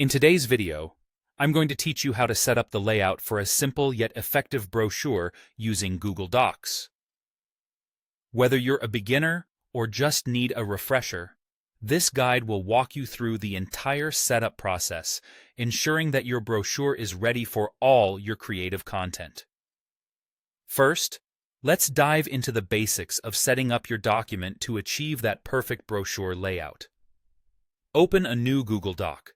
In today's video, I'm going to teach you how to set up the layout for a simple yet effective brochure using Google Docs. Whether you're a beginner or just need a refresher, this guide will walk you through the entire setup process, ensuring that your brochure is ready for all your creative content. First, let's dive into the basics of setting up your document to achieve that perfect brochure layout. Open a new Google Doc.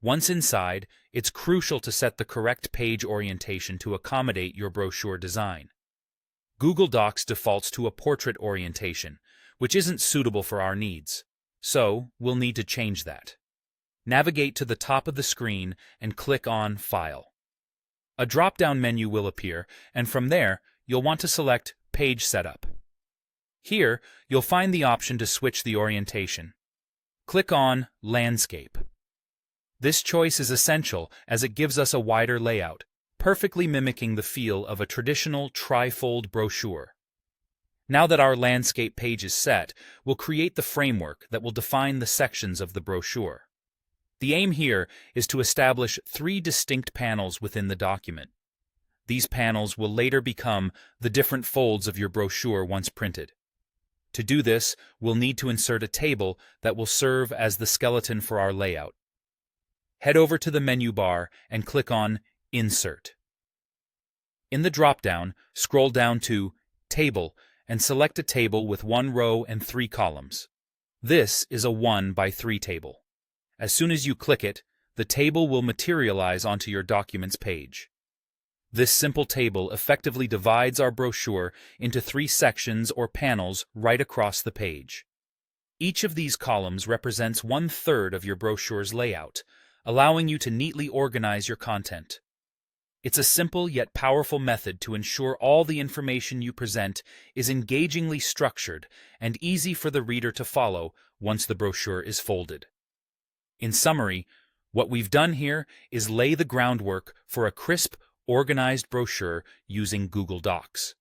Once inside, it's crucial to set the correct page orientation to accommodate your brochure design. Google Docs defaults to a portrait orientation, which isn't suitable for our needs, so we'll need to change that. Navigate to the top of the screen and click on File. A drop-down menu will appear, and from there, you'll want to select Page Setup. Here, you'll find the option to switch the orientation. Click on Landscape. This choice is essential as it gives us a wider layout, perfectly mimicking the feel of a traditional trifold brochure. Now that our landscape page is set, we'll create the framework that will define the sections of the brochure. The aim here is to establish 3 distinct panels within the document. These panels will later become the different folds of your brochure once printed. To do this, we'll need to insert a table that will serve as the skeleton for our layout. Head over to the menu bar and click on Insert. In the drop-down, scroll down to Table and select a table with 1 row and 3 columns. This is a 1 by 3 table. As soon as you click it, the table will materialize onto your document's page. This simple table effectively divides our brochure into 3 sections or panels right across the page. Each of these columns represents 1/3 of your brochure's layout, allowing you to neatly organize your content. It's a simple yet powerful method to ensure all the information you present is engagingly structured and easy for the reader to follow once the brochure is folded. In summary, what we've done here is lay the groundwork for a crisp, organized brochure using Google Docs.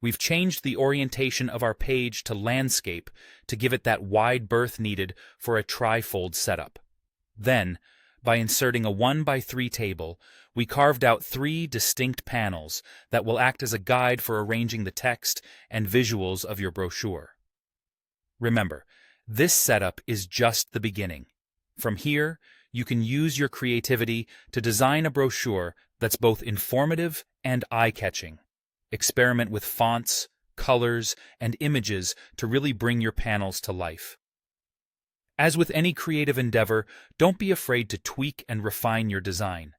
We've changed the orientation of our page to landscape to give it that wide berth needed for a trifold setup. Then, by inserting a 1 by 3 table, we carved out 3 distinct panels that will act as a guide for arranging the text and visuals of your brochure. Remember, this setup is just the beginning. From here, you can use your creativity to design a brochure that's both informative and eye-catching. Experiment with fonts, colors, and images to really bring your panels to life. As with any creative endeavor, don't be afraid to tweak and refine your design.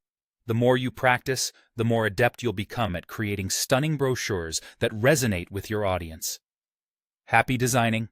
The more you practice, the more adept you'll become at creating stunning brochures that resonate with your audience. Happy designing!